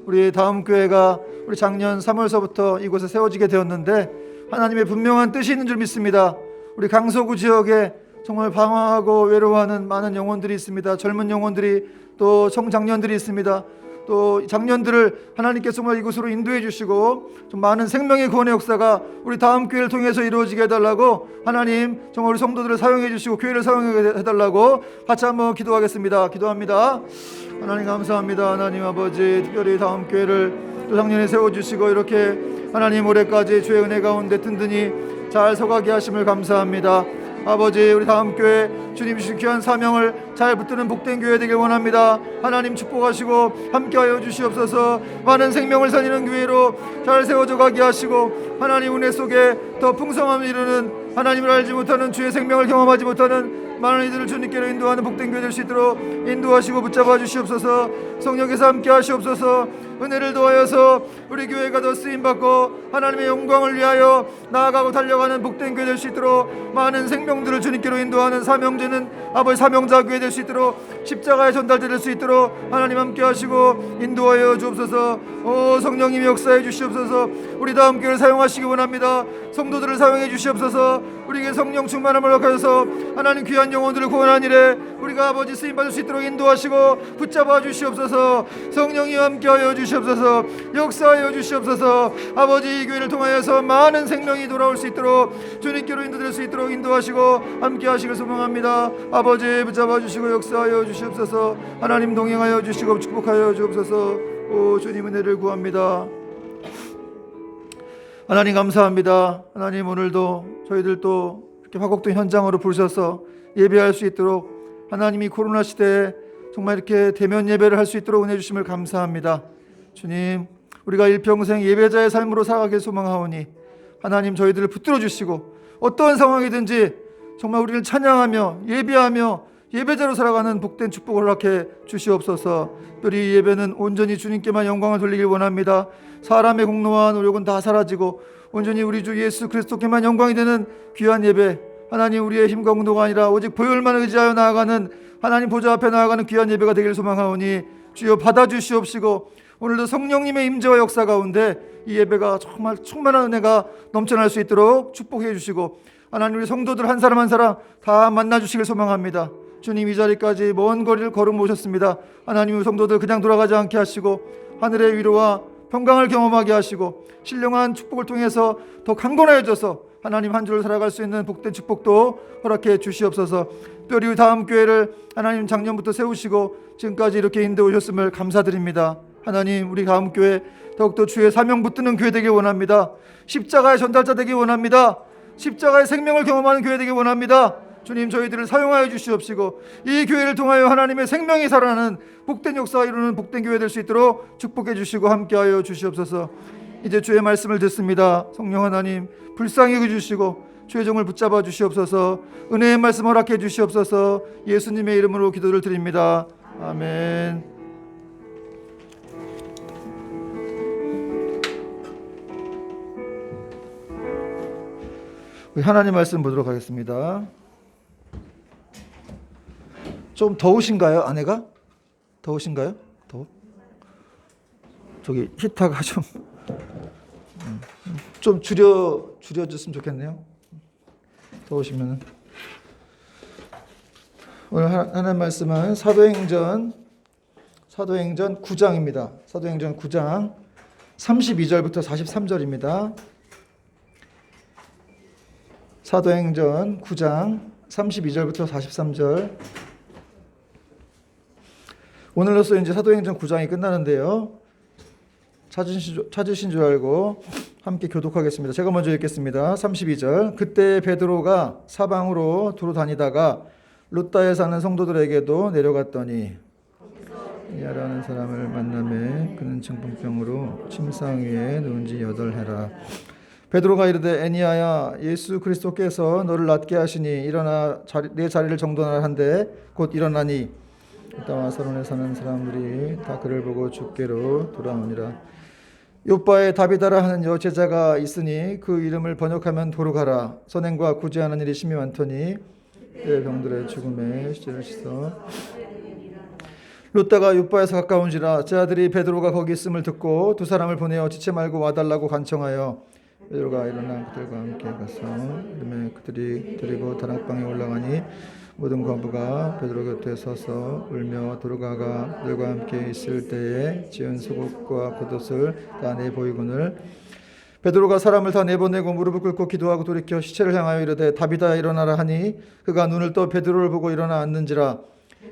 우리 다음 교회가 우리 작년 3월서부터 이곳에 세워지게 되었는데 하나님의 분명한 뜻이 있는 줄 믿습니다. 우리 강서구 지역에 정말 방황하고 외로워하는 많은 영혼들이 있습니다. 젊은 영혼들이, 또 청장년들이 있습니다. 또 장년들을 하나님께서 정말 이곳으로 인도해 주시고 좀 많은 생명의 구원의 역사가 우리 다음 교회를 통해서 이루어지게 해달라고, 하나님 정말 우리 성도들을 사용해 주시고 교회를 사용해 해달라고 같이 한번 기도하겠습니다. 기도합니다. 하나님 감사합니다. 하나님 아버지, 특별히 다음 교회를 또 작년에 세워주시고 이렇게 하나님 올해까지 주의 은혜 가운데 든든히 잘 서가게 하심을 감사합니다. 아버지, 우리 다음 교회 주님 주신 귀한 사명을 잘 붙드는 복된 교회 되길 원합니다. 하나님 축복하시고 함께하여 주시옵소서. 많은 생명을 살리는 교회로 잘 세워져 가게 하시고 하나님 은혜 속에 더 풍성함을 이루는, 하나님을 알지 못하는, 주의 생명을 경험하지 못하는 많은 이들을 주님께로 인도하는 복된 교회 될 수 있도록 인도하시고 붙잡아 주시옵소서. 성령께서 함께 하시옵소서. 은혜를 도하여서 우리 교회가 더 쓰임받고 하나님의 영광을 위하여 나아가고 달려가는 복된 교회 될 수 있도록, 많은 생명들을 주님께로 인도하는 사명제는 아버지 사명자 교회 될 수 있도록, 십자가의 전달자 될 수 있도록 하나님 함께 하시고 인도하여 주옵소서. 오 성령님이 역사해 주시옵소서. 우리 다음 교회를 사용하시기 원합니다. 성도들을 사용해 주시옵소서. 우리에게 성령 충만함을 허락하셔서 하나님 귀한 영혼들을 구원한 일에 우리가 아버지 쓰임받을 수 있도록 인도하시고 붙잡아 주시옵소서. 성령이 함께하여 주시옵소서. 역사하여 주시옵소서. 아버지, 이 교회를 통하여서 많은 생명이 돌아올 수 있도록 주님께로 인도될 수 있도록 인도하시고 함께하시길 소망합니다. 아버지, 붙잡아 주시고 역사하여 주시옵소서. 하나님 동행하여 주시고 축복하여 주옵소서. 오 주님, 은혜를 구합니다. 하나님 감사합니다. 하나님, 오늘도 저희들도 이렇게 화곡동 현장으로 부르셔서 예배할 수 있도록, 하나님이 코로나 시대에 정말 이렇게 대면 예배를 할 수 있도록 은혜 주심을 감사합니다. 주님, 우리가 일평생 예배자의 삶으로 살아가길 소망하오니 하나님 저희들을 붙들어 주시고 어떠한 상황이든지 정말 우리를 찬양하며 예배하며 예배자로 살아가는 복된 축복을 허락해 주시옵소서. 특별히 이 예배는 온전히 주님께만 영광을 돌리길 원합니다. 사람의 공로와 노력은 다 사라지고 온전히 우리 주 예수 그리스도께만 영광이 되는 귀한 예배, 하나님 우리의 힘과 공로가 아니라 오직 보혈만 의지하여 나아가는, 하나님 보좌 앞에 나아가는 귀한 예배가 되기를 소망하오니 주여 받아주시옵시고 오늘도 성령님의 임재와 역사 가운데 이 예배가 정말 충만한 은혜가 넘쳐날 수 있도록 축복해 주시고, 하나님 우리 성도들 한 사람 한 사람 다 만나 주시길 소망합니다. 주님, 이 자리까지 먼 거리를 걸음 오셨습니다. 하나님 우리 성도들 그냥 돌아가지 않게 하시고 하늘의 위로와 평강을 경험하게 하시고 신령한 축복을 통해서 더 강건해져서 하나님 한 주를 살아갈 수 있는 복된 축복도 허락해 주시옵소서. 특별히 다음 교회를 하나님 작년부터 세우시고 지금까지 이렇게 인도해 오셨음을 감사드립니다. 하나님, 우리 다음 교회 더욱더 주의 사명 붙드는 교회 되길 원합니다. 십자가의 전달자 되길 원합니다. 십자가의 생명을 경험하는 교회 되길 원합니다. 주님, 저희들을 사용하여 주시옵시고 이 교회를 통하여 하나님의 생명이 살아나는 복된 역사가 이루는 복된 교회 될 수 있도록 축복해 주시고 함께하여 주시옵소서. 이제 주의 말씀을 듣습니다. 성령 하나님 불쌍히 여겨주시고 주의 종을 붙잡아 주시옵소서. 은혜의 말씀 허락해 주시옵소서. 예수님의 이름으로 기도를 드립니다. 아멘. 우리 하나님 말씀 보도록 하겠습니다. 좀 더우신가요? 아내가? 더우신가요? 더워? 저기 히터가 좀 줄여줬으면 좋겠네요. 더우시면은. 오늘 하나님 말씀은 사도행전 9장입니다. 사도행전 9장 32절부터 43절입니다. 사도행전 9장 32절부터 43절. 오늘로써 이제 사도행전 9장이 끝나는데요. 찾으신 줄 알고 함께 교독하겠습니다. 제가 먼저 읽겠습니다. 32절. 그때 베드로가 사방으로 두루 다니다가 룻다에 사는 성도들에게도 내려갔더니 이하라는 사람을 만나매 그는 중풍병으로 침상 위에 누운 지 8해라. 베드로가 이르되 애니야야, 예수 그리스도께서 너를 낫게 하시니 일어나 내 자리를 정돈하라 한데 곧 일어나니 이따와 서론에 사는 사람들이 다 그를 보고 주께로 돌아오니라. 요바에 다비다라 하는 여제자가 있으니 그 이름을 번역하면 도르가라. 선행과 구제하는 일이 심히 많더니 내 병들의 죽음에 시체를 씻어 롯다가 욥바에서 가까운지라 제 아들이 베드로가 거기 있음을 듣고 두 사람을 보내어 지체 말고 와달라고 간청하여 베드로가 일어나 그들과 함께 가서 이름에 그들이 데리고 다락방에 올라가니 모든 과부가 베드로 곁에 서서 울며 도로가가 그들과 함께 있을 때에 지은 속옷과 겉옷을 다 내보이거늘 베드로가 사람을 다 내보내고 무릎을 꿇고 기도하고 돌이켜 시체를 향하여 이르되 다비다 일어나라 하니 그가 눈을 떠 베드로를 보고 일어나 앉는지라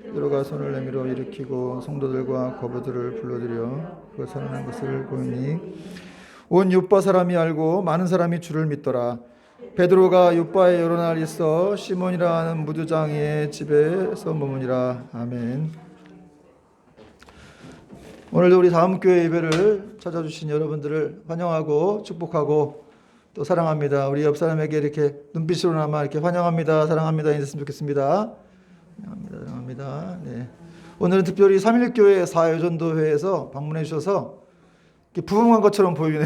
베드로가 손을 내밀어 일으키고 성도들과 거부들을 불러들여 그가 살아난 것을 보이니 온 욥바 사람이 알고 많은 사람이 주를 믿더라. 베드로가 욥바에 여러 날 있어 시몬이라 하는 무두장이의 집에서 머무니라. 아멘. 오늘도 우리 다음교회 예배를 찾아주신 여러분들을 환영하고 축복하고 또 사랑합니다. 우리 옆 사람에게 이렇게 눈빛으로나마 이렇게 환영합니다, 사랑합니다 인사했으면 좋겠습니다. 사랑합니다. 네. 오늘은 특별히 3.1교회 4여전도회에서 방문해 주셔서 부흥한 것처럼 보이네요.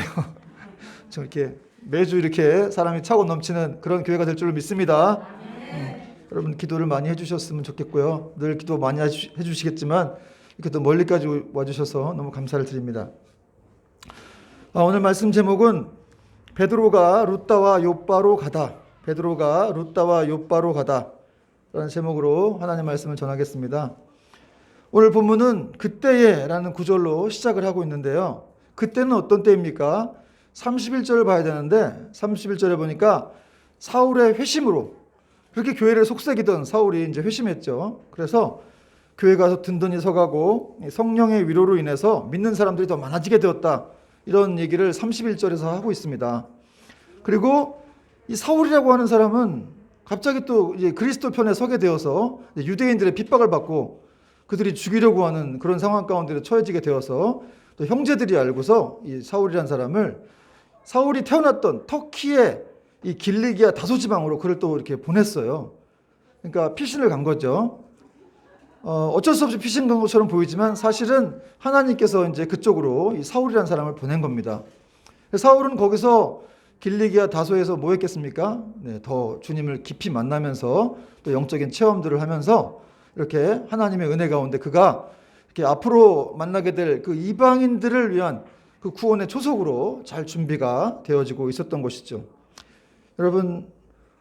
저 이렇게 매주 이렇게 사람이 차고 넘치는 그런 교회가 될 줄을 믿습니다. 여러분 기도를 많이 해주셨으면 좋겠고요. 늘 기도 많이 해주시겠지만 이렇게 또 멀리까지 와주셔서 너무 감사를 드립니다. 오늘 말씀 제목은 베드로가 룻다와 욥바로 가다. 베드로가 룻다와 욥바로 가다 라는 제목으로 하나님의 말씀을 전하겠습니다. 오늘 본문은 그때에 라는 구절로 시작을 하고 있는데요. 그때는 어떤 때입니까? 31절을 봐야 되는데 31절에 보니까 사울의 회심으로 그렇게 교회를 속삭이던 사울이 이제 회심했죠. 그래서 교회 가서 든든히 서가고 성령의 위로로 인해서 믿는 사람들이 더 많아지게 되었다. 이런 얘기를 31절에서 하고 있습니다. 그리고 이 사울이라고 하는 사람은 갑자기 또 이제 그리스도 편에 서게 되어서 유대인들의 핍박을 받고 그들이 죽이려고 하는 그런 상황 가운데 처해지게 되어서 또 형제들이 알고서 이 사울이라는 사람을 사울이 태어났던 터키의 이 길리기아 다소지방으로 그를 또 이렇게 보냈어요. 그러니까 피신을 간 거죠. 어쩔 수 없이 피신 간 것처럼 보이지만 사실은 하나님께서 이제 그쪽으로 이 사울이라는 사람을 보낸 겁니다. 사울은 거기서 길리기아 다소에서 뭐 했겠습니까? 네, 더 주님을 깊이 만나면서 또 영적인 체험들을 하면서 이렇게 하나님의 은혜 가운데 그가 이렇게 앞으로 만나게 될 그 이방인들을 위한 그 구원의 초석으로 잘 준비가 되어지고 있었던 것이죠. 여러분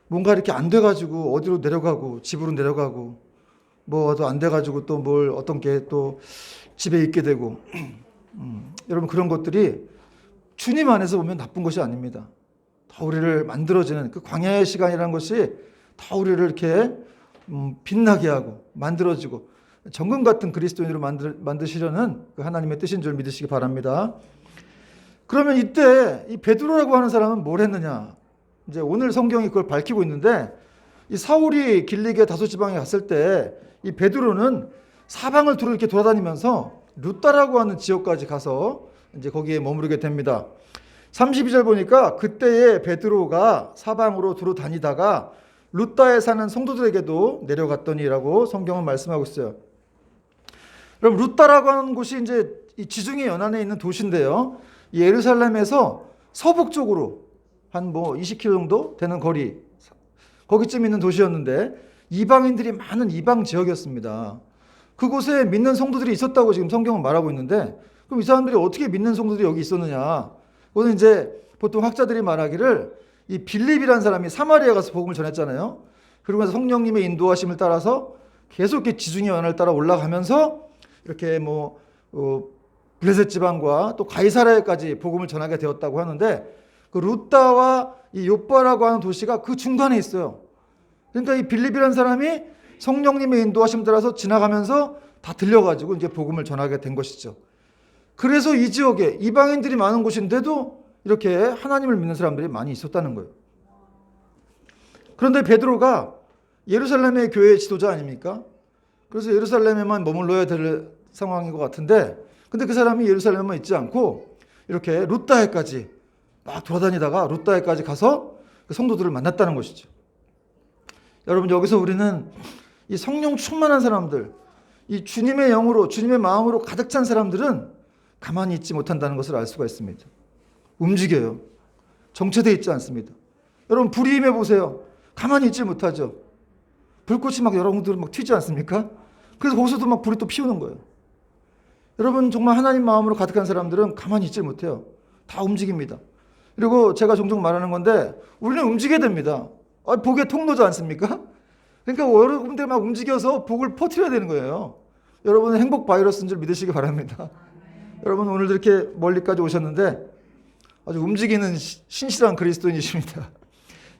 뭔가 이렇게 안 돼가지고 어디로 내려가고 집으로 내려가고 뭐도 안 돼가지고 또 뭘 어떤 게 또 집에 있게 되고 여러분 그런 것들이 주님 안에서 보면 나쁜 것이 아닙니다. 더 우리를 만들어지는 그 광야의 시간이라는 것이 더 우리를 이렇게 빛나게 하고 만들어지고 정금 같은 그리스도인으로 만드시려는 그 하나님의 뜻인 줄 믿으시기 바랍니다. 그러면 이때 이 베드로라고 하는 사람은 뭘 했느냐? 이제 오늘 성경이 그걸 밝히고 있는데 이 사울이 길리기아 다소지방에 갔을 때 이 베드로는 사방을 두루 이렇게 돌아다니면서 룻다라고 하는 지역까지 가서 이제 거기에 머무르게 됩니다. 32절 보니까 그때에 베드로가 사방으로 두루 다니다가 룻다에 사는 성도들에게도 내려갔더니라고 성경은 말씀하고 있어요. 그럼 룻다라고 하는 곳이 이제 이 지중해 연안에 있는 도시인데요. 이 예루살렘에서 서북쪽으로 한 뭐 20km 정도 되는 거리, 거기쯤 있는 도시였는데 이방인들이 많은 이방 지역이었습니다. 그곳에 믿는 성도들이 있었다고 지금 성경은 말하고 있는데 그럼 이 사람들이 어떻게 믿는 성도들이 여기 있었느냐? 그거는 이제 보통 학자들이 말하기를 이 빌립이라는 사람이 사마리아 가서 복음을 전했잖아요. 그러고 나서 성령님의 인도하심을 따라서 계속 이렇게 지중해 연안을 따라 올라가면서 이렇게 뭐 블레셋 지방과 또 가이사랴까지 복음을 전하게 되었다고 하는데 그 룻다와 이 욥바라고 하는 도시가 그 중간에 있어요. 그러니까 이 빌립이라는 사람이 성령님의 인도하심 따라서 지나가면서 다 들려가지고 이제 복음을 전하게 된 것이죠. 그래서 이 지역에 이방인들이 많은 곳인데도 이렇게 하나님을 믿는 사람들이 많이 있었다는 거예요. 그런데 베드로가 예루살렘의 교회의 지도자 아닙니까? 그래서 예루살렘에만 머물러야 될 상황인 것 같은데 근데 그 사람이 예루살렘에만 있지 않고 이렇게 룻다에까지 막 돌아다니다가 룻다에까지 가서 그 성도들을 만났다는 것이죠. 여러분 여기서 우리는 이 성령 충만한 사람들, 이 주님의 영으로 주님의 마음으로 가득 찬 사람들은 가만히 있지 못한다는 것을 알 수가 있습니다. 움직여요. 정체되어 있지 않습니다. 여러분 불이 임해 보세요. 가만히 있지 못하죠. 불꽃이 막 여러분들 막 튀지 않습니까? 그래서 거기서도 막 불이 또 피우는 거예요. 여러분 정말 하나님 마음으로 가득한 사람들은 가만히 있질 못해요. 다 움직입니다. 그리고 제가 종종 말하는 건데 우리는 움직여야 됩니다. 복의 통로지 않습니까? 그러니까 여러분들 막 움직여서 복을 퍼뜨려야 되는 거예요. 여러분은 행복 바이러스인 줄 믿으시기 바랍니다. 여러분 오늘도 이렇게 멀리까지 오셨는데 아주 움직이는 신실한 그리스도인이십니다.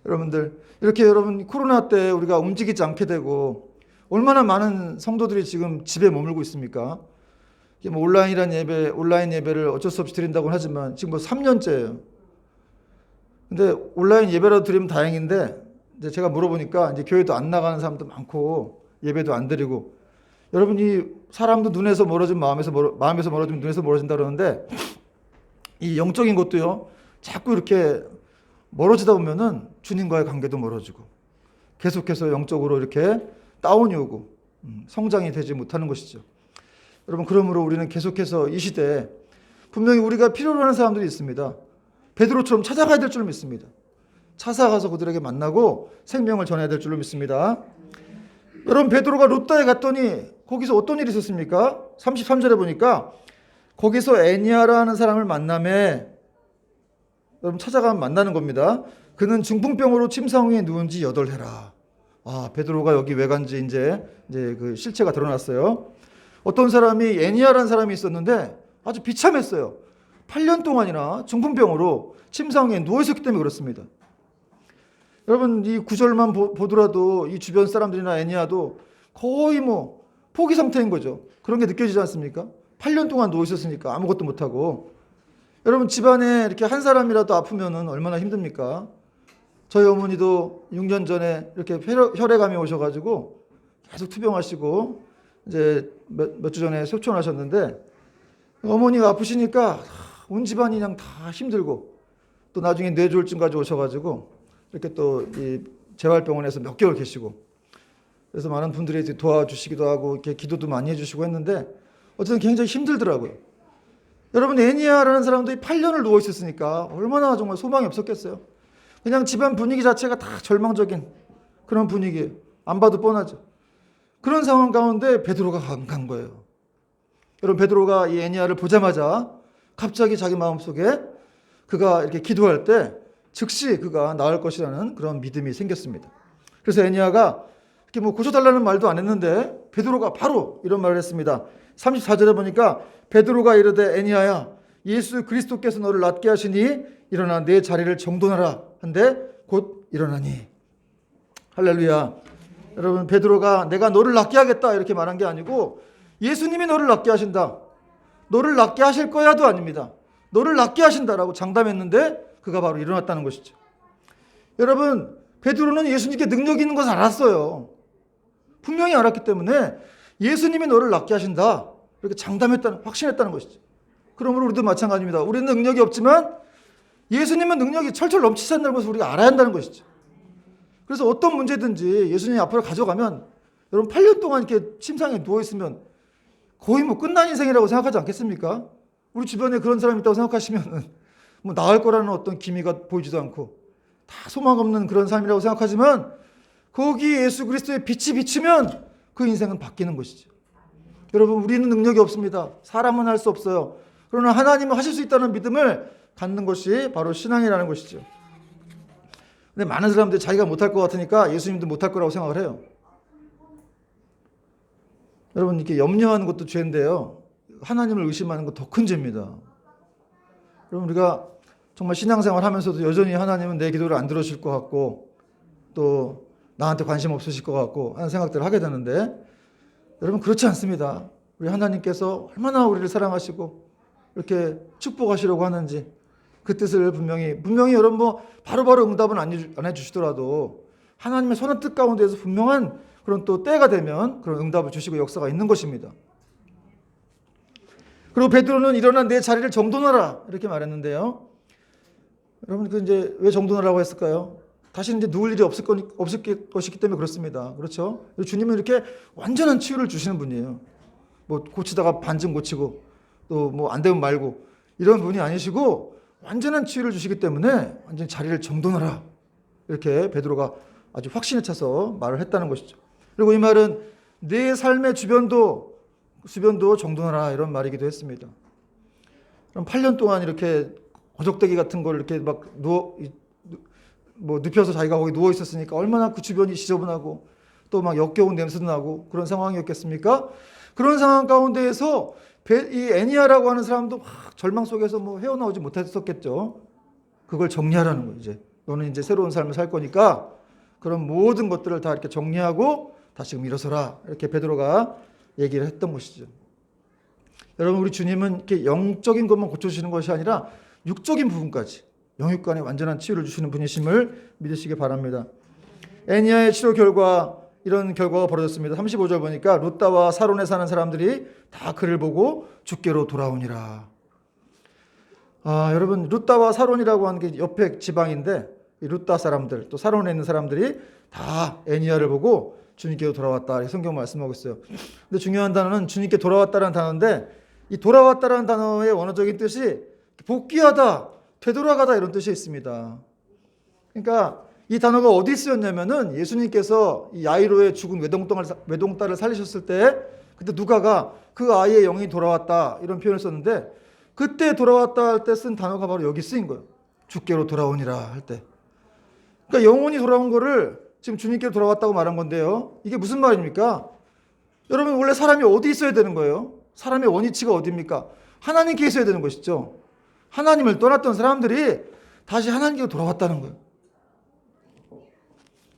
여러분들 이렇게 여러분 코로나 때 우리가 움직이지 않게 되고 얼마나 많은 성도들이 지금 집에 머물고 있습니까? 이게 뭐 온라인 예배를 어쩔 수 없이 드린다고 하지만 지금 뭐 3년째예요. 근데 온라인 예배라도 드리면 다행인데 이제 제가 물어보니까 이제 교회도 안 나가는 사람도 많고 예배도 안 드리고 여러분이 사람도 눈에서 멀어지면 마음에서 멀어지면 눈에서 멀어진다 그러는데 이 영적인 것도요 자꾸 이렇게 멀어지다 보면은 주님과의 관계도 멀어지고 계속해서 영적으로 이렇게 다운이 오고 성장이 되지 못하는 것이죠. 여러분 그러므로 우리는 계속해서 이 시대에 분명히 우리가 필요로 하는 사람들이 있습니다. 베드로처럼 찾아가야 될 줄 믿습니다. 찾아가서 그들에게 만나고 생명을 전해야 될 줄로 믿습니다. 여러분 베드로가 롯다에 갔더니 거기서 어떤 일이 있었습니까? 33절에 보니까 거기서 애니아라는 사람을 만나매 여러분 찾아가면 만나는 겁니다. 그는 중풍병으로 침상위에 누운 지 8해라. 베드로가 여기 왜 간지 이제 그 실체가 드러났어요. 어떤 사람이 애니아라는 사람이 있었는데 아주 비참했어요. 8년 동안이나 중풍병으로 침상위에 누워 있었기 때문에 그렇습니다. 여러분 이 구절만 보더라도 이 주변 사람들이나 애니아도 거의 뭐 포기 상태인 거죠. 그런 게 느껴지지 않습니까? 8년 동안 누워 있었으니까 아무것도 못하고. 여러분 집안에 이렇게 한 사람이라도 아프면은 얼마나 힘듭니까? 저희 어머니도 6년 전에 이렇게 혈액암이 오셔가지고 계속 투병하시고 이제 몇 주 전에 소천하셨는데 어머니가 아프시니까 온 집안이 그냥 다 힘들고 또 나중에 뇌졸중까지 오셔가지고 이렇게 또 이 재활병원에서 몇 개월 계시고 그래서 많은 분들이 도와주시기도 하고 이렇게 기도도 많이 해주시고 했는데 어쨌든 굉장히 힘들더라고요. 여러분 애니아라는 사람도 8년을 누워 있었으니까 얼마나 정말 소망이 없었겠어요. 그냥 집안 분위기 자체가 다 절망적인 그런 분위기예요. 안 봐도 뻔하죠. 그런 상황 가운데 베드로가 간 거예요. 여러분 베드로가 이 애니아를 보자마자 갑자기 자기 마음속에 그가 이렇게 기도할 때 즉시 그가 나을 것이라는 그런 믿음이 생겼습니다. 그래서 애니아가 이렇게 뭐 고쳐달라는 말도 안 했는데 베드로가 바로 이런 말을 했습니다. 34절에 보니까 베드로가 이르되 애니아야 예수 그리스도께서 너를 낫게 하시니 일어나 내 자리를 정돈하라 한데 곧 일어나니. 할렐루야. 여러분 베드로가 내가 너를 낫게 하겠다 이렇게 말한 게 아니고 예수님이 너를 낫게 하신다. 너를 낫게 하실 거야도 아닙니다. 너를 낫게 하신다라고 장담했는데 그가 바로 일어났다는 것이죠. 여러분 베드로는 예수님께 능력이 있는 것을 알았어요. 분명히 알았기 때문에 예수님이 너를 낫게 하신다 이렇게 장담했다는 확신했다는 것이죠. 그러므로 우리도 마찬가지입니다. 우리는 능력이 없지만 예수님은 능력이 철철 넘치신다는 것을 우리가 알아야 한다는 것이죠. 그래서 어떤 문제든지 예수님 앞으로 가져가면 여러분 8년 동안 이렇게 침상에 누워있으면 거의 뭐 끝난 인생이라고 생각하지 않겠습니까? 우리 주변에 그런 사람이 있다고 생각하시면 뭐 나을 거라는 어떤 기미가 보이지도 않고 다 소망 없는 그런 삶이라고 생각하지만 거기 예수 그리스도의 빛이 비치면 그 인생은 바뀌는 것이죠. 여러분 우리는 능력이 없습니다. 사람은 할 수 없어요. 그러나 하나님은 하실 수 있다는 믿음을 갖는 것이 바로 신앙이라는 것이죠. 근데 많은 사람들이 자기가 못할 것 같으니까 예수님도 못할 거라고 생각을 해요. 여러분 이렇게 염려하는 것도 죄인데요. 하나님을 의심하는 건 더 큰 죄입니다. 여러분 우리가 정말 신앙생활 하면서도 여전히 하나님은 내 기도를 안 들어주실 것 같고 또 나한테 관심 없으실 것 같고 하는 생각들을 하게 되는데 여러분 그렇지 않습니다. 우리 하나님께서 얼마나 우리를 사랑하시고 이렇게 축복하시려고 하는지 그 뜻을 분명히 여러분 뭐 바로바로 응답은 안 해주시더라도 하나님의 선한 뜻 가운데에서 분명한 그런 또 때가 되면 그런 응답을 주시고 역사가 있는 것입니다. 그리고 베드로는 일어나 내 자리를 정돈하라 이렇게 말했는데요. 여러분 그 이제 왜 정돈하라고 했을까요? 다시는 이제 누울 일이 없을 것이기 때문에 그렇습니다. 그렇죠? 주님은 이렇게 완전한 치유를 주시는 분이에요. 뭐 고치다가 반쯤 고치고 또 뭐 안 되면 말고 이런 분이 아니시고 완전한 치유를 주시기 때문에 완전히 자리를 정돈하라 이렇게 베드로가 아주 확신에 차서 말을 했다는 것이죠. 그리고 이 말은 내 삶의 주변도 주변도 정돈하라 이런 말이기도 했습니다. 그럼 8년 동안 이렇게 거적대기 같은 걸 이렇게 막 눕혀서 자기가 거기 누워 있었으니까 얼마나 그 주변이 지저분하고 또 막 역겨운 냄새도 나고 그런 상황이었겠습니까? 그런 상황 가운데에서 이 애니야라고 하는 사람도 막 절망 속에서 뭐 헤어나오지 못했었겠죠. 그걸 정리하라는 거예요. 이제 너는 이제 새로운 삶을 살 거니까 그런 모든 것들을 다 이렇게 정리하고 다시금 일어서라 이렇게 베드로가 얘기를 했던 것이죠. 여러분, 우리 주님은 이렇게 영적인 것만 고쳐주시는 것이 아니라 육적인 부분까지 영육간에 완전한 치유를 주시는 분이심을 믿으시기 바랍니다. 애니야의 치료 결과 이런 결과가 벌어졌습니다. 35절 보니까 룻다와 사론에 사는 사람들이 다 그를 보고 주께로 돌아오니라. 여러분, 룻다와 사론이라고 하는 게 옆에 지방인데 이 룻다 사람들 또 사론에 있는 사람들이 다 애니야를 보고 주님께로 돌아왔다 이렇게 성경 말씀하고 있어요. 근데 중요한 단어는 주님께 돌아왔다라는 단어인데 이 돌아왔다라는 단어의 원어적인 뜻이 복귀하다, 되돌아가다 이런 뜻이 있습니다. 그러니까 이 단어가 어디 쓰였냐면은 예수님께서 이 야이로의 죽은 외동딸을 살리셨을 때 그때 누가가 그 아이의 영이 돌아왔다 이런 표현을 썼는데 그때 돌아왔다 할 때 쓴 단어가 바로 여기 쓰인 거예요. 주께로 돌아오니라 할 때. 그러니까 영혼이 돌아온 거를 지금 주님께로 돌아왔다고 말한 건데요. 이게 무슨 말입니까? 여러분, 원래 사람이 어디 있어야 되는 거예요? 사람의 원위치가 어디입니까? 하나님께 있어야 되는 것이죠. 하나님을 떠났던 사람들이 다시 하나님께로 돌아왔다는 거예요.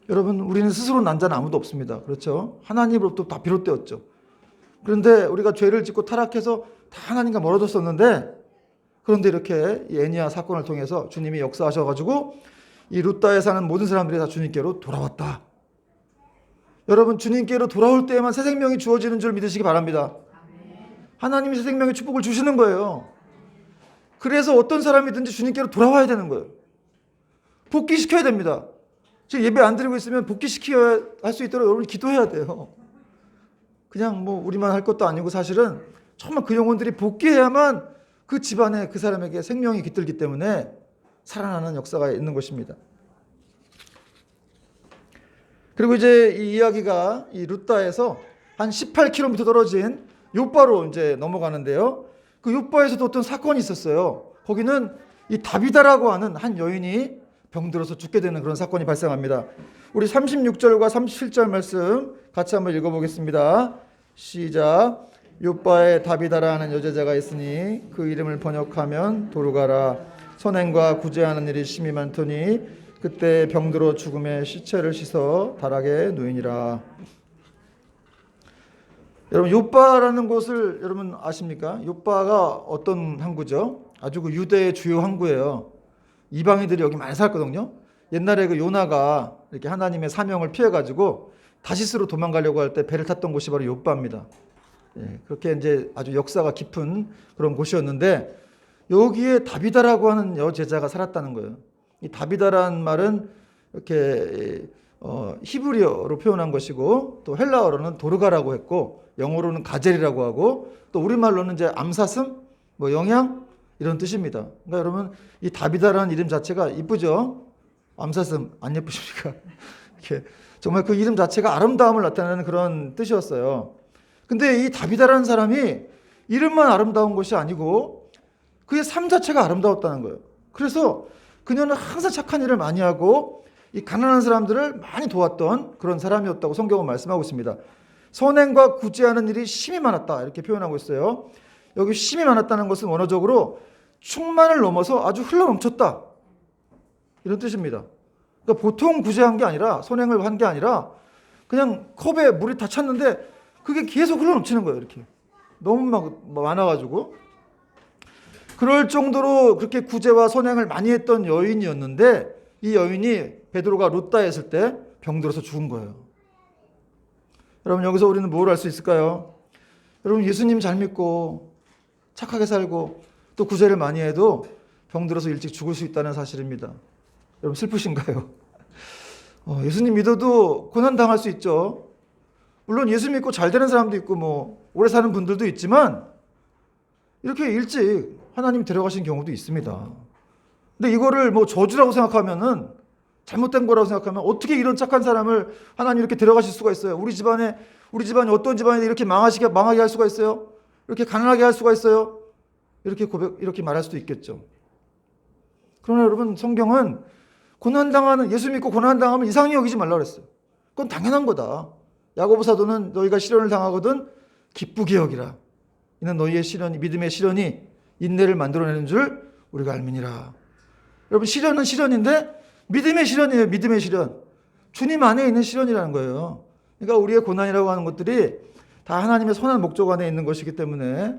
여러분, 우리는 스스로 난 자는 아무도 없습니다. 그렇죠? 하나님으로부터 다 비롯되었죠. 그런데 우리가 죄를 짓고 타락해서 다 하나님과 멀어졌었는데 그런데 이렇게 이 애니야 사건을 통해서 주님이 역사하셔가지고 이 룻다에 사는 모든 사람들이 다 주님께로 돌아왔다. 여러분, 주님께로 돌아올 때에만 새 생명이 주어지는 줄 믿으시기 바랍니다. 하나님이 새 생명의 축복을 주시는 거예요. 그래서 어떤 사람이든지 주님께로 돌아와야 되는 거예요. 복귀시켜야 됩니다. 지금 예배 안 드리고 있으면 복귀시켜야 할 수 있도록 여러분 기도해야 돼요. 그냥 뭐 우리만 할 것도 아니고 사실은 정말 그 영혼들이 복귀해야만 그 집안에 그 사람에게 생명이 깃들기 때문에 살아나는 역사가 있는 것입니다. 그리고 이제 이 이야기가 이 룻다에서 한 18km 떨어진 요바로 이제 넘어가는데요. 그 요바에서도 어떤 사건이 있었어요. 거기는 이 다비다라고 하는 한 여인이 병들어서 죽게 되는 그런 사건이 발생합니다. 우리 36절과 37절 말씀 같이 한번 읽어보겠습니다. 시작. 요바에 다비다라는 여제자가 있으니 그 이름을 번역하면 도르가라. 선행과 구제하는 일이 심히 많더니 그때 병들어 죽음에 시체를 씻어 다락에 누이니라. 여러분, 요바라는 곳을 여러분 아십니까? 요바가 어떤 항구죠? 아주 그 유대의 주요 항구예요. 이방인들이 여기 많이 살거든요. 옛날에 그 요나가 이렇게 하나님의 사명을 피해가지고 다시스로 도망가려고 할 때 배를 탔던 곳이 바로 요바입니다. 예, 그렇게 이제 아주 역사가 깊은 그런 곳이었는데 여기에 다비다라고 하는 여제자가 살았다는 거예요. 이 다비다라는 말은 이렇게 히브리어로 표현한 것이고 또 헬라어로는 도르가라고 했고 영어로는 가젤이라고 하고 또 우리말로는 이제 암사슴, 뭐 영양 이런 뜻입니다. 그러니까 여러분, 이 다비다라는 이름 자체가 이쁘죠? 암사슴 안 예쁘십니까? 이렇게 정말 그 이름 자체가 아름다움을 나타내는 그런 뜻이었어요. 근데 이 다비다라는 사람이 이름만 아름다운 것이 아니고 그의 삶 자체가 아름다웠다는 거예요. 그래서 그녀는 항상 착한 일을 많이 하고 이 가난한 사람들을 많이 도왔던 그런 사람이었다고 성경은 말씀하고 있습니다. 선행과 구제하는 일이 심히 많았다 이렇게 표현하고 있어요. 여기 심히 많았다는 것은 원어적으로 충만을 넘어서 아주 흘러넘쳤다 이런 뜻입니다. 그러니까 보통 구제한 게 아니라 선행을 한 게 아니라 그냥 컵에 물이 다 찼는데 그게 계속 흘러넘치는 거예요. 이렇게 너무 막 많아가지고 그럴 정도로 그렇게 구제와 선행을 많이 했던 여인이었는데 이 여인이 베드로가 룻다에 있을 때 병들어서 죽은 거예요. 여러분, 여기서 우리는 뭘 알 수 있을까요? 여러분, 예수님 잘 믿고 착하게 살고 또 구제를 많이 해도 병들어서 일찍 죽을 수 있다는 사실입니다. 여러분, 슬프신가요? 예수님 믿어도 고난 당할 수 있죠. 물론 예수 믿고 잘 되는 사람도 있고 뭐 오래 사는 분들도 있지만 이렇게 일찍 하나님 데려가신 경우도 있습니다. 근데 이거를 뭐 저주라고 생각하면은 잘못된 거라고 생각하면 어떻게 이런 착한 사람을 하나님 이렇게 데려가실 수가 있어요? 우리 집안에 우리 집안이 어떤 집안인데 이렇게 망하게 할 수가 있어요? 이렇게 가난하게 할 수가 있어요? 이렇게 말할 수도 있겠죠. 그러나 여러분, 성경은 예수 믿고 고난당하면 이상히 여기지 말라 그랬어요. 그건 당연한 거다. 야고보 사도는 너희가 시련을 당하거든 기쁘게 여기라. 이는 너희의 믿음의 시련이 인내를 만들어내는 줄 우리가 알미니라. 여러분, 시련은 시련인데 믿음의 시련이에요. 믿음의 시련. 주님 안에 있는 시련이라는 거예요. 그러니까 우리의 고난이라고 하는 것들이 다 하나님의 선한 목적 안에 있는 것이기 때문에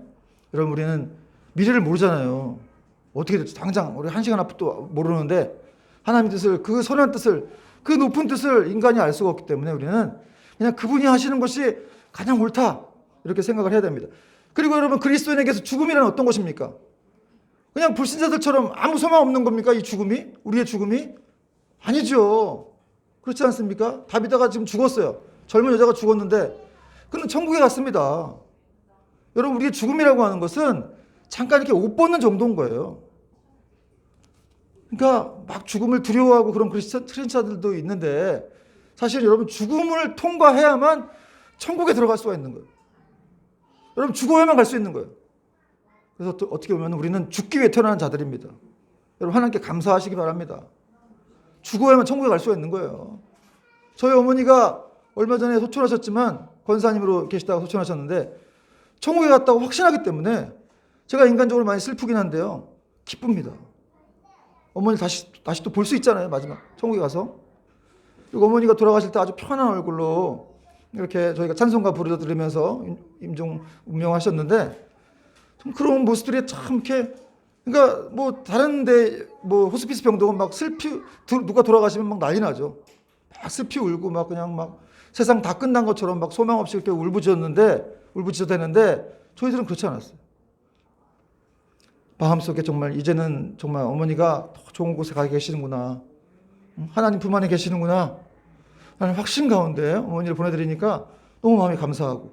여러분, 우리는 미래를 모르잖아요. 어떻게 될지 당장 우리 한 시간 앞도 모르는데 하나님의 뜻을, 그 선한 뜻을, 그 높은 뜻을 인간이 알 수가 없기 때문에 우리는 그냥 그분이 하시는 것이 가장 옳다 이렇게 생각을 해야 됩니다. 그리고 여러분, 그리스도인에게서 죽음이란 어떤 것입니까? 그냥 불신자들처럼 아무 소망 없는 겁니까? 이 죽음이? 우리의 죽음이? 아니죠. 그렇지 않습니까? 다비다가 지금 죽었어요. 젊은 여자가 죽었는데 그는 천국에 갔습니다. 여러분, 우리의 죽음이라고 하는 것은 잠깐 이렇게 옷 벗는 정도인 거예요. 그러니까 막 죽음을 두려워하고 그런 크리스찬들도 있는데 사실 여러분, 죽음을 통과해야만 천국에 들어갈 수가 있는 거예요. 여러분, 죽어야만 갈 수 있는 거예요. 그래서 또 어떻게 보면 우리는 죽기 위해 태어난 자들입니다. 여러분, 하나님께 감사하시기 바랍니다. 죽어야만 천국에 갈 수가 있는 거예요. 저희 어머니가 얼마 전에 소천하셨지만, 권사님으로 계시다가 소천하셨는데 천국에 갔다고 확신하기 때문에 제가 인간적으로 많이 슬프긴 한데요, 기쁩니다. 어머니 다시 또 볼 수 있잖아요. 마지막 천국에 가서. 그리고 어머니가 돌아가실 때 아주 편한 얼굴로 이렇게 저희가 찬송가 부르려 들으면서 임종 운명하셨는데, 좀 그런 모습들이 참 이렇게, 그러니까 뭐 다른데 뭐 호스피스 병동은 막 누가 돌아가시면 막 난리 나죠. 막 슬피 울고 막 그냥 막 세상 다 끝난 것처럼 막 소망 없이 이렇게 울부짖어대는데 저희들은 그렇지 않았어요. 마음속에 정말 이제는 정말 어머니가 더 좋은 곳에 가 계시는구나, 하나님 품 안에 계시는구나 하는 확신 가운데 어머니를 보내드리니까 너무 마음이 감사하고,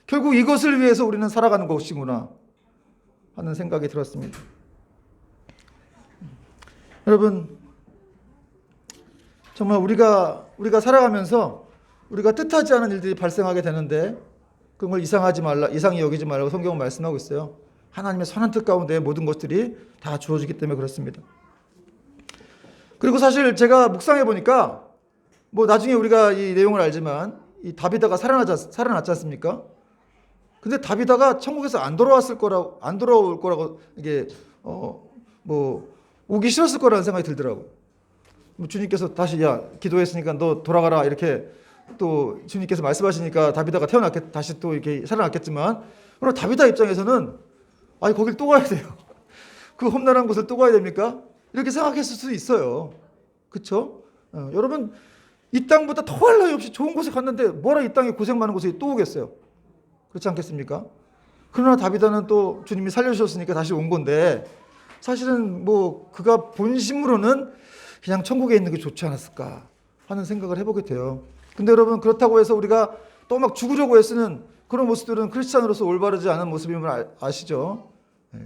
결국 이것을 위해서 우리는 살아가는 것이구나 하는 생각이 들었습니다. 여러분, 정말 우리가 살아가면서 우리가 뜻하지 않은 일들이 발생하게 되는데 그걸 이상히 여기지 말라고 성경은 말씀하고 있어요. 하나님의 선한 뜻 가운데 모든 것들이 다 주어지기 때문에 그렇습니다. 그리고 사실 제가 묵상해 보니까 뭐 나중에 우리가 이 내용을 알지만 이 다비다가 살아났지 않습니까? 근데 다비다가 천국에서 안 돌아올 거라고 이게 뭐 오기 싫었을 거라는 생각이 들더라고. 뭐 주님께서 다시 기도했으니까 너 돌아가라 이렇게 또 주님께서 말씀하시니까 다비다가 다시 또 이렇게 살아났겠지만, 그러나 다비다 입장에서는 아니 거길 또 가야 돼요. 그 험난한 곳을 또 가야 됩니까? 이렇게 생각했을 수도 있어요. 그렇죠? 여러분, 이 땅보다 더할 나위 없이 좋은 곳에 갔는데 뭐라 이 땅에 고생 많은 곳에 또 오겠어요? 그렇지 않겠습니까? 그러나 다비다는 또 주님이 살려주셨으니까 다시 온 건데, 사실은 뭐 그가 본심으로는 그냥 천국에 있는 게 좋지 않았을까 하는 생각을 해보게 돼요. 근데 여러분, 그렇다고 해서 우리가 또 막 죽으려고 애쓰는 그런 모습들은 크리스찬으로서 올바르지 않은 모습임을 아시죠?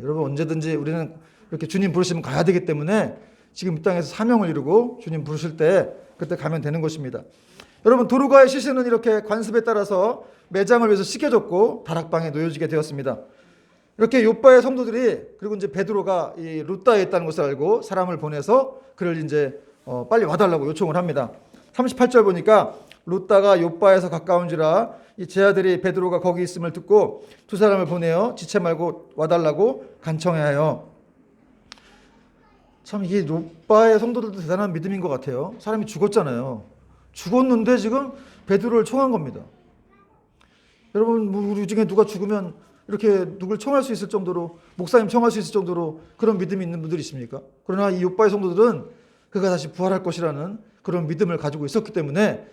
여러분, 언제든지 우리는 이렇게 주님 부르시면 가야 되기 때문에 지금 이 땅에서 사명을 이루고 주님 부르실 때 그때 가면 되는 것입니다. 여러분, 도르가의 시신은 이렇게 관습에 따라서 매장을 위해서 씻겨졌고 다락방에 놓여지게 되었습니다. 이렇게 욥바의 성도들이, 그리고 이제 베드로가 이 루다에 있다는 것을 알고 사람을 보내서 그를 이제 빨리 와달라고 요청을 합니다. 38절 보니까 루다가 욥바에서 가까운지라 이 제 아들이 베드로가 거기 있음을 듣고 두 사람을 보내어 지체 말고 와달라고 간청하여. 참 이게 욥바의 성도들도 대단한 믿음인 것 같아요. 사람이 죽었잖아요. 죽었는데 지금 베드로를 청한 겁니다. 여러분, 우리 중에 누가 죽으면 이렇게 누굴 청할 수 있을 정도로, 목사님 청할 수 있을 정도로 그런 믿음이 있는 분들이 있습니까? 그러나 이 욥바의 성도들은 그가 다시 부활할 것이라는 그런 믿음을 가지고 있었기 때문에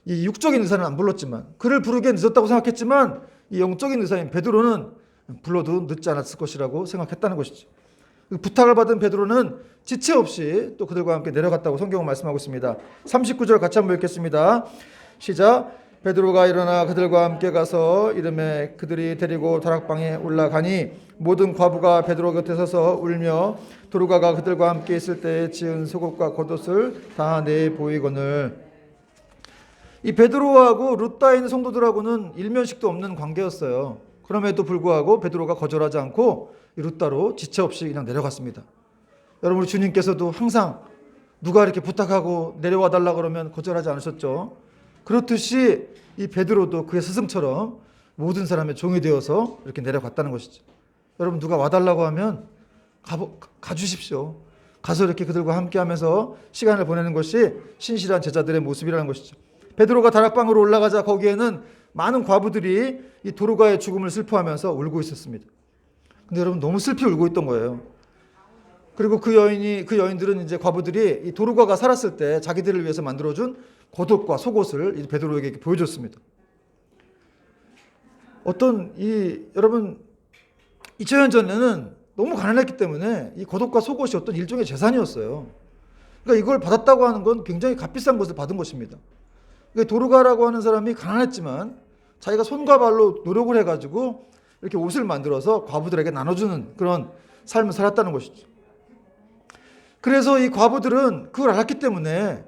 이 육적인 의사는 안 불렀지만, 그를 부르기엔 늦었다고 생각했지만 이 영적인 의사인 베드로는 불러도 늦지 않았을 것이라고 생각했다는 것이죠. 부탁을 받은 베드로는 지체 없이 또 그들과 함께 내려갔다고 성경은 말씀하고 있습니다. 39절 같이 한번 읽겠습니다. 시작. 베드로가 일어나 그들과 함께 가서 이름에 그들이 데리고 다락방에 올라가니 모든 과부가 베드로 곁에 서서 울며 도르가가 그들과 함께 있을 때 지은 속옷과 겉옷을 다 내 보이거늘. 이 베드로하고 룻다에 있는 성도들하고는 일면식도 없는 관계였어요. 그럼에도 불구하고 베드로가 거절하지 않고 이 룻다로 지체 없이 그냥 내려갔습니다. 여러분, 우리 주님께서도 항상 누가 이렇게 부탁하고 내려와 달라 그러면 거절하지 않으셨죠. 그렇듯이 이 베드로도 그의 스승처럼 모든 사람의 종이 되어서 이렇게 내려갔다는 것이죠. 여러분, 누가 와달라고 하면 가주십시오. 가서 이렇게 그들과 함께하면서 시간을 보내는 것이 신실한 제자들의 모습이라는 것이죠. 베드로가 다락방으로 올라가자 거기에는 많은 과부들이 이 도로가의 죽음을 슬퍼하면서 울고 있었습니다. 근데 여러분, 너무 슬피 울고 있던 거예요. 그리고 그 여인들은 이제 과부들이 이 도로가가 살았을 때 자기들을 위해서 만들어준 겉옷과 속옷을 베드로에게 보여줬습니다. 여러분, 2000년 전에는 너무 가난했기 때문에 이 겉옷과 속옷이 어떤 일종의 재산이었어요. 그러니까 이걸 받았다고 하는 건 굉장히 값비싼 것을 받은 것입니다. 그러니까 도르가라고 하는 사람이 가난했지만 자기가 손과 발로 노력을 해가지고 이렇게 옷을 만들어서 과부들에게 나눠주는 그런 삶을 살았다는 것이죠. 그래서 이 과부들은 그걸 알았기 때문에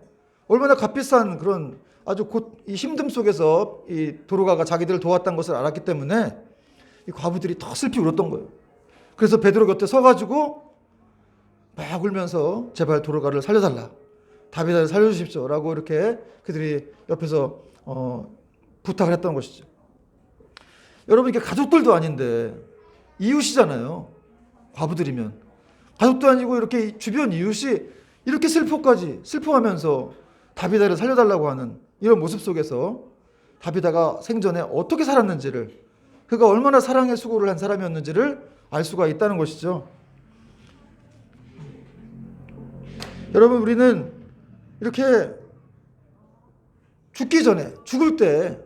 얼마나 값비싼 그런 아주 이 힘듦 속에서 이 도르가가 자기들을 도왔다는 것을 알았기 때문에 이 과부들이 더 슬피 울었던 거예요. 그래서 베드로 곁에 서가지고 막 울면서 제발 도르가를 살려달라, 다비다를 살려주십시오 라고 이렇게 그들이 옆에서 부탁을 했던 것이죠. 여러분, 이게 가족들도 아닌데 이웃이잖아요. 과부들이면 가족도 아니고 이렇게 주변 이웃이 이렇게 슬퍼하면서 다비다를 살려달라고 하는 이런 모습 속에서 다비다가 생전에 어떻게 살았는지를, 그가 얼마나 사랑의 수고를 한 사람이었는지를 알 수가 있다는 것이죠. 여러분, 우리는 이렇게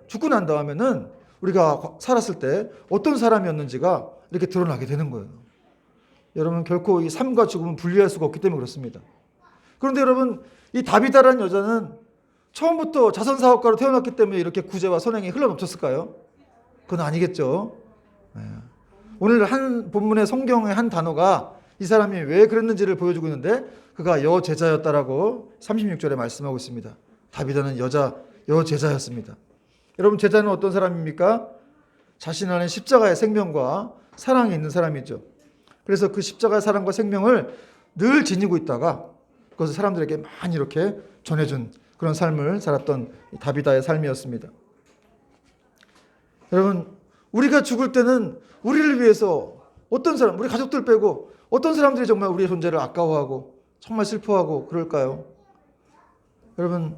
죽고 난 다음에는 우리가 살았을 때 어떤 사람이었는지가 이렇게 드러나게 되는 거예요. 여러분, 결코 이 삶과 죽음은 분리할 수가 없기 때문에 그렇습니다. 그런데 여러분, 이 다비다라는 여자는 처음부터 자선사업가로 태어났기 때문에 이렇게 구제와 선행이 흘러넘쳤을까요? 그건 아니겠죠. 오늘 한 본문의 성경의 한 단어가 이 사람이 왜 그랬는지를 보여주고 있는데, 그가 여제자였다라고 36절에 말씀하고 있습니다. 다비다는 여제자였습니다. 여러분, 제자는 어떤 사람입니까? 자신 안에 십자가의 생명과 사랑이 있는 사람이죠. 그래서 그 십자가의 사랑과 생명을 늘 지니고 있다가 그것을 사람들에게 많이 이렇게 전해준 그런 삶을 살았던 다비다의 삶이었습니다. 여러분, 우리가 죽을 때는 우리를 위해서 어떤 사람, 우리 가족들 빼고 어떤 사람들이 정말 우리의 존재를 아까워하고 정말 슬퍼하고 그럴까요? 여러분,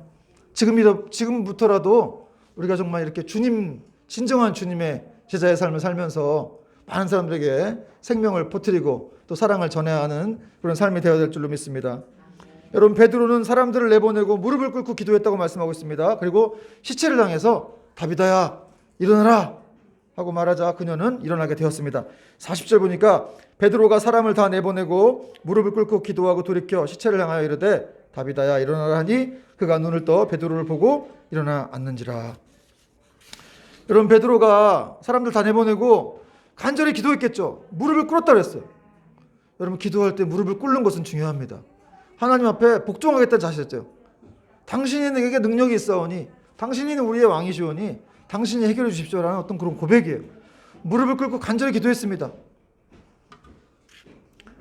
지금부터라도 우리가 정말 이렇게 진정한 주님의 제자의 삶을 살면서 많은 사람들에게 생명을 퍼뜨리고 또 사랑을 전해야 하는 그런 삶이 되어야 될 줄로 믿습니다. 여러분, 베드로는 사람들을 내보내고 무릎을 꿇고 기도했다고 말씀하고 있습니다. 그리고 시체를 향해서 다비다야 일어나라 하고 말하자 그녀는 일어나게 되었습니다. 40절 보니까 베드로가 사람을 다 내보내고 무릎을 꿇고 기도하고 돌이켜 시체를 향하여 이르되 다비다야 일어나라 하니 그가 눈을 떠 베드로를 보고 일어나 앉는지라. 여러분, 베드로가 사람들 다 내보내고 간절히 기도했겠죠. 무릎을 꿇었다 그랬어요. 여러분, 기도할 때 무릎을 꿇는 것은 중요합니다. 하나님 앞에 복종하겠다는 자세였죠. 당신이 내게 능력이 있사오니, 당신이 우리의 왕이시오니 당신이 해결해 주십시오라는 어떤 그런 고백이에요. 무릎을 꿇고 간절히 기도했습니다.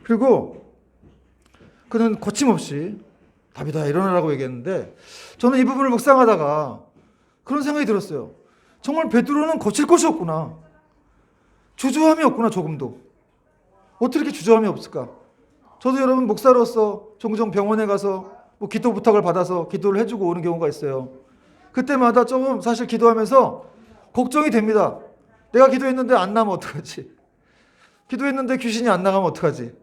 그리고 그는 거침없이 다비다 일어나라고 얘기했는데, 저는 이 부분을 묵상하다가 그런 생각이 들었어요. 정말 베드로는 거칠 것이 없구나. 주저함이 없구나. 조금도. 어떻게 이렇게 주저함이 없을까? 저도 여러분, 목사로서 종종 병원에 가서 기도 부탁을 받아서 기도를 해주고 오는 경우가 있어요. 그때마다 조금 사실 기도하면서 걱정이 됩니다. 내가 기도했는데 안 나면 어떡하지? 기도했는데 귀신이 안 나가면 어떡하지?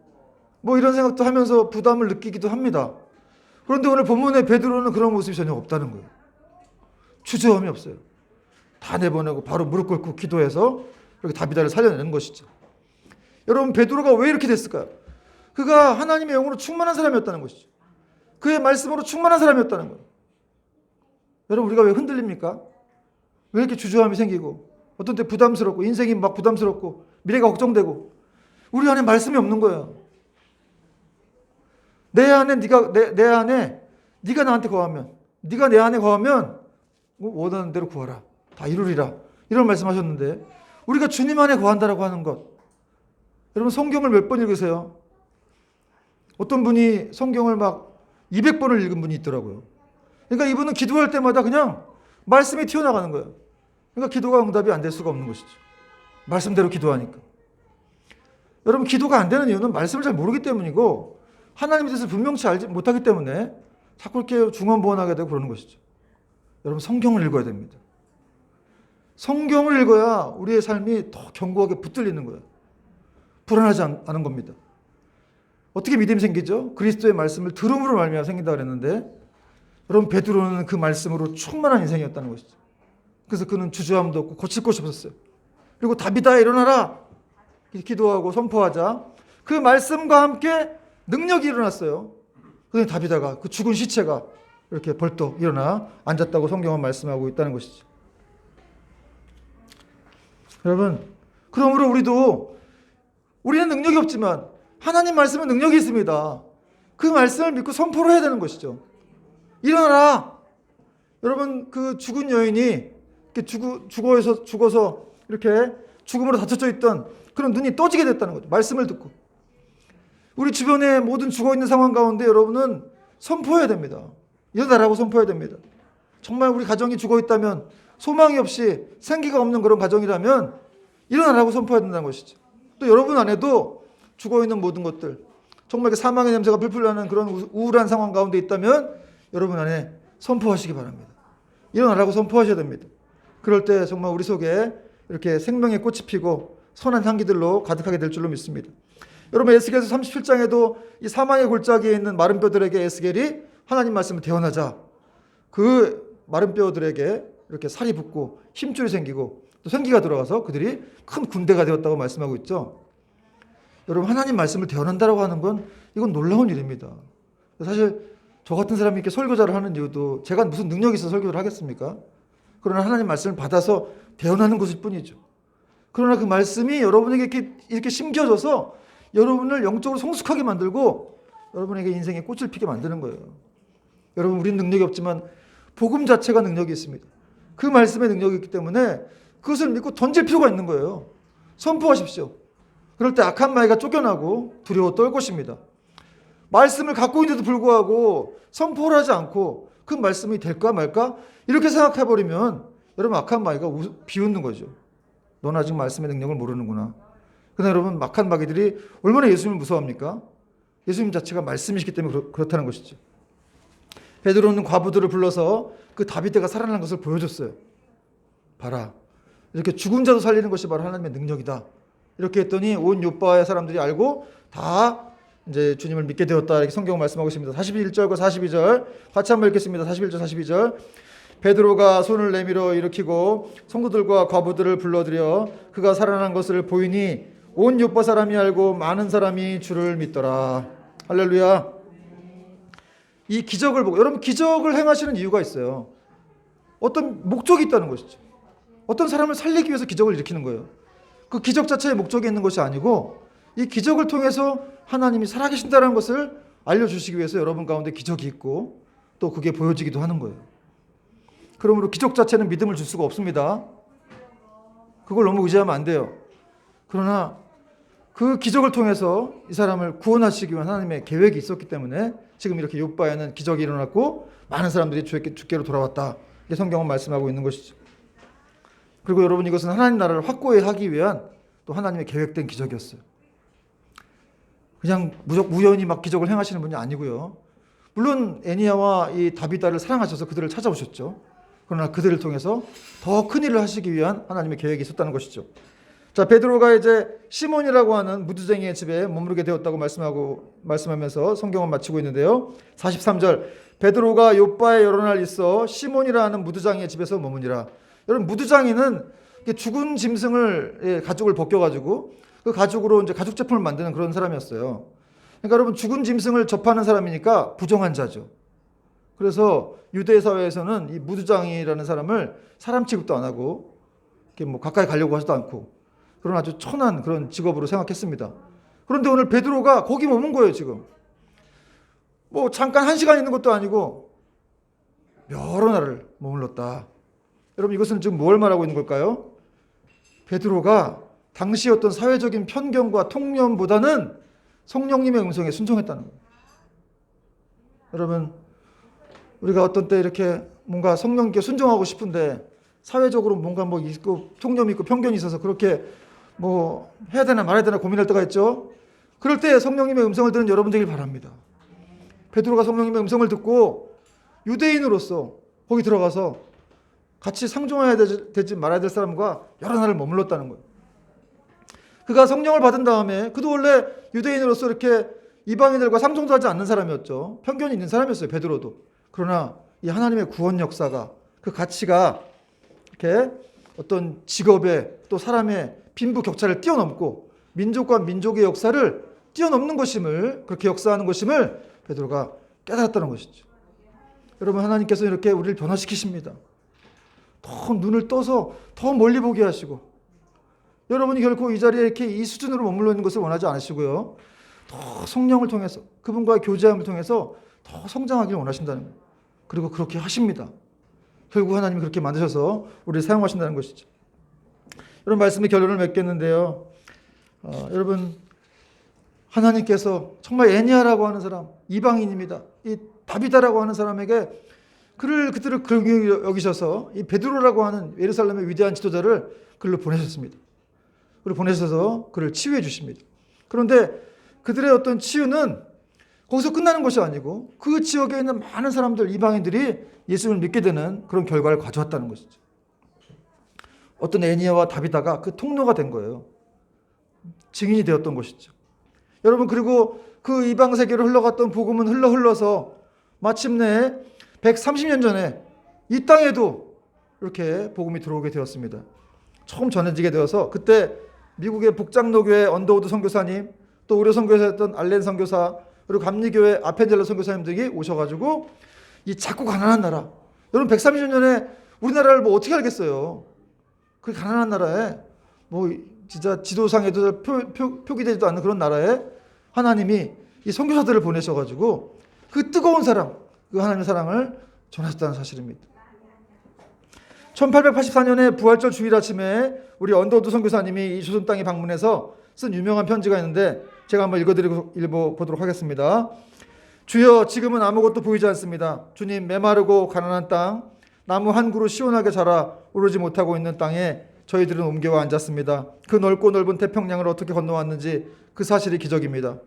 이런 생각도 하면서 부담을 느끼기도 합니다. 그런데 오늘 본문의 베드로는 그런 모습이 전혀 없다는 거예요. 주저함이 없어요. 다 내보내고 바로 무릎 꿇고 기도해서 이렇게 다비다를 살려내는 것이죠. 여러분, 베드로가 왜 이렇게 됐을까요? 그가 하나님의 영으로 충만한 사람이었다는 것이죠. 그의 말씀으로 충만한 사람이었다는 거예요. 여러분, 우리가 왜 흔들립니까? 왜 이렇게 주저함이 생기고 어떤 때 부담스럽고 인생이 막 부담스럽고 미래가 걱정되고 우리 안에 말씀이 없는 거예요. 내 안에 네가 나한테 거하면, 네가 내 안에 거하면 원하는 대로 구하라. 다 이루리라. 이런 말씀하셨는데 우리가 주님 안에 거한다라고 하는 것. 여러분 성경을 몇 번 읽으세요? 어떤 분이 성경을 막 200번을 읽은 분이 있더라고요. 그러니까 이분은 기도할 때마다 그냥 말씀이 튀어나가는 거예요. 그러니까 기도가 응답이 안 될 수가 없는 것이죠. 말씀대로 기도하니까. 여러분 기도가 안 되는 이유는 말씀을 잘 모르기 때문이고 하나님에 대해서 분명치 알지 못하기 때문에 자꾸 이렇게 중언부언하게 되고 그러는 것이죠. 여러분 성경을 읽어야 됩니다. 성경을 읽어야 우리의 삶이 더 견고하게 붙들리는 거예요. 불안하지 않은 겁니다. 어떻게 믿음이 생기죠? 그리스도의 말씀을 들음으로 말미암아 생긴다 그랬는데 여러분 베드로는 그 말씀으로 충만한 인생이었다는 것이죠. 그래서 그는 주저함도 없고 고칠 곳이 없었어요. 그리고 다비다 일어나라 기도하고 선포하자 그 말씀과 함께 능력이 일어났어요. 그래서 다비다가 그 죽은 시체가 이렇게 벌떡 일어나 앉았다고 성경은 말씀하고 있다는 것이죠. 여러분 그러므로 우리는 능력이 없지만 하나님 말씀은 능력이 있습니다. 그 말씀을 믿고 선포를 해야 되는 것이죠. 일어나라. 여러분 그 죽은 여인이 이렇게 죽어서 이렇게 죽음으로 닫혀져 있던 그런 눈이 떠지게 됐다는 거죠. 말씀을 듣고. 우리 주변에 모든 죽어있는 상황 가운데 여러분은 선포해야 됩니다. 일어나라고 선포해야 됩니다. 정말 우리 가정이 죽어있다면 소망이 없이 생기가 없는 그런 가정이라면 일어나라고 선포해야 된다는 것이죠. 또 여러분 안에도 죽어있는 모든 것들 정말 사망의 냄새가 풀풀 나는 그런 우울한 상황 가운데 있다면 여러분 안에 선포하시기 바랍니다. 일어나라고 선포하셔야 됩니다. 그럴 때 정말 우리 속에 이렇게 생명의 꽃이 피고 선한 향기들로 가득하게 될 줄로 믿습니다. 여러분 에스겔서 37장에도 이 사망의 골짜기에 있는 마른 뼈들에게 에스겔이 하나님 말씀을 대언하자 그 마른 뼈들에게 이렇게 살이 붙고 힘줄이 생기고 또 생기가 들어가서 그들이 큰 군대가 되었다고 말씀하고 있죠. 여러분 하나님 말씀을 대언한다고 하는 건 이건 놀라운 일입니다. 사실 저 같은 사람이 이렇게 설교자를 하는 이유도 제가 무슨 능력이 있어서 설교를 하겠습니까? 그러나 하나님 말씀을 받아서 대언하는 것일 뿐이죠. 그러나 그 말씀이 여러분에게 이렇게 심겨져서 여러분을 영적으로 성숙하게 만들고 여러분에게 인생의 꽃을 피게 만드는 거예요. 여러분 우리는 능력이 없지만 복음 자체가 능력이 있습니다. 그 말씀에 능력이 있기 때문에 그것을 믿고 던질 필요가 있는 거예요. 선포하십시오. 그럴 때 악한 마귀가 쫓겨나고 두려워 떨 것입니다. 말씀을 갖고 있는데도 불구하고 선포를 하지 않고 그 말씀이 될까 말까 이렇게 생각해버리면 여러분 악한 마귀가 비웃는 거죠. 넌 아직 말씀의 능력을 모르는구나. 그러나 여러분 악한 마귀들이 얼마나 예수님을 무서워합니까? 예수님 자체가 말씀이시기 때문에 그렇다는 것이죠. 베드로는 과부들을 불러서 그 다윗가 살아난 것을 보여줬어요. 봐라. 이렇게 죽은 자도 살리는 것이 바로 하나님의 능력이다. 이렇게 했더니 온 요바의 사람들이 알고 다 이제 주님을 믿게 되었다. 이렇게 성경 말씀하고 있습니다. 41절과 42절 같이 한번 읽겠습니다. 41절 42절 베드로가 손을 내밀어 일으키고 성도들과 과부들을 불러들여 그가 살아난 것을 보이니 온 요바 사람이 알고 많은 사람이 주를 믿더라. 할렐루야. 이 기적을 보고 여러분 기적을 행하시는 이유가 있어요. 어떤 목적이 있다는 것이죠. 어떤 사람을 살리기 위해서 기적을 일으키는 거예요. 그 기적 자체에 목적이 있는 것이 아니고 이 기적을 통해서 하나님이 살아계신다는 것을 알려주시기 위해서 여러분 가운데 기적이 있고 또 그게 보여지기도 하는 거예요. 그러므로 기적 자체는 믿음을 줄 수가 없습니다. 그걸 너무 의지하면 안 돼요. 그러나 그 기적을 통해서 이 사람을 구원하시기 위한 하나님의 계획이 있었기 때문에 지금 이렇게 욥바에는 기적이 일어났고 많은 사람들이 주께로 돌아왔다. 이게 성경은 말씀하고 있는 것이죠. 그리고 여러분 이것은 하나님 나라를 확고히 하기 위한 또 하나님의 계획된 기적이었어요. 그냥 우연히 막 기적을 행하시는 분이 아니고요. 물론 애니야와 이 다비다를 사랑하셔서 그들을 찾아오셨죠. 그러나 그들을 통해서 더 큰 일을 하시기 위한 하나님의 계획이 있었다는 것이죠. 자, 베드로가 이제 시몬이라고 하는 무두쟁이의 집에 머무르게 되었다고 말씀하면서 성경은 마치고 있는데요. 43절 베드로가 욥바에 여러 날 있어 시몬이라 하는 무두장이의 집에서 머무니라. 여러분 무두장이는 죽은 짐승을 가죽을 벗겨가지고 그 가죽으로 이제 가죽 제품을 만드는 그런 사람이었어요. 그러니까 여러분 죽은 짐승을 접하는 사람이니까 부정한 자죠. 그래서 유대 사회에서는 이 무두장이라는 사람을 사람 취급도 안 하고 이렇게 뭐 가까이 가려고 하지도 않고 그런 아주 천한 그런 직업으로 생각했습니다. 그런데 오늘 베드로가 거기 머문 거예요. 지금 뭐 잠깐 1시간 있는 것도 아니고 여러 날을 머물렀다. 여러분 이것은 지금 뭘 말하고 있는 걸까요? 베드로가 당시 어떤 사회적인 편견과 통념보다는 성령님의 음성에 순종했다는 거예요. 여러분 우리가 어떤 때 이렇게 뭔가 성령님께 순종하고 싶은데 사회적으로 뭔가 뭐 있고 통념이 있고 편견이 있어서 그렇게 뭐 해야 되나 말아야 되나 고민할 때가 있죠. 그럴 때 성령님의 음성을 듣는 여러분 되길 바랍니다. 베드로가 성령님의 음성을 듣고 유대인으로서 거기 들어가서 같이 상종해야 되지 말아야 될 사람과 여러 날을 머물렀다는 거예요. 그가 성령을 받은 다음에 그도 원래 유대인으로서 이렇게 이방인들과 상종도 하지 않는 사람이었죠. 편견이 있는 사람이었어요. 베드로도. 그러나 이 하나님의 구원 역사가 그 가치가 이렇게 어떤 직업의 또 사람의 빈부 격차를 뛰어넘고 민족과 민족의 역사를 뛰어넘는 것임을 그렇게 역사하는 것임을 베드로가 깨달았다는 것이죠. 여러분 하나님께서 이렇게 우리를 변화시키십니다. 더 눈을 떠서 더 멀리 보게 하시고 여러분이 결코 이 자리에 이렇게 이 수준으로 머물러 있는 것을 원하지 않으시고요. 더 성령을 통해서 그분과의 교제함을 통해서 더 성장하기를 원하신다는 거예요. 그리고 그렇게 하십니다. 결국 하나님이 그렇게 만드셔서 우리를 사용하신다는 것이죠. 여러분 말씀의 결론을 맺겠는데요. 여러분 하나님께서 정말 애니아라고 하는 사람, 이방인입니다. 이 다비다라고 하는 사람에게 그들을 긍휼히 여기셔서 이 베드로라고 하는 예루살렘의 위대한 지도자를 그들로 보내셨습니다. 그리고 보내셔서 그를 치유해 주십니다. 그런데 그들의 어떤 치유는 거기서 끝나는 것이 아니고 그 지역에 있는 많은 사람들, 이방인들이 예수를 믿게 되는 그런 결과를 가져왔다는 것이죠. 어떤 애니아와 다비다가 그 통로가 된 거예요. 증인이 되었던 것이죠. 여러분 그리고 그 이방 세계로 흘러갔던 복음은 흘러서 마침내 130년 전에 이 땅에도 이렇게 복음이 들어오게 되었습니다. 처음 전해지게 되어서 그때 미국의 복장로교회 언더우드 선교사님 또 우리 선교사였던 알렌 선교사 그리고 감리교회 아펜젤러 선교사님들이 오셔가지고 이 작고 가난한 나라 여러분 130년 전에 우리나라를 뭐 어떻게 알겠어요. 그 가난한 나라에 뭐 진짜 지도상에도 표기되지도 않는 그런 나라에 하나님이 이 선교사들을 보내셔가지고 그 뜨거운 사랑 그 하나님의 사랑을 전하셨다는 사실입니다. 1884년에 부활절 주일 아침에 우리 언더우드 선교사님이 이 조선 땅에 방문해서 쓴 유명한 편지가 있는데 제가 한번 읽어보도록 하겠습니다. 주여 지금은 아무것도 보이지 않습니다. 주님 메마르고 가난한 땅 나무 한 그루 시원하게 자라 오르지 못하고 있는 땅에 저희들은 옮겨와 앉았습니다. 그 넓고 넓은 태평양을 어떻게 건너왔는지 그 사실이 기적입니다.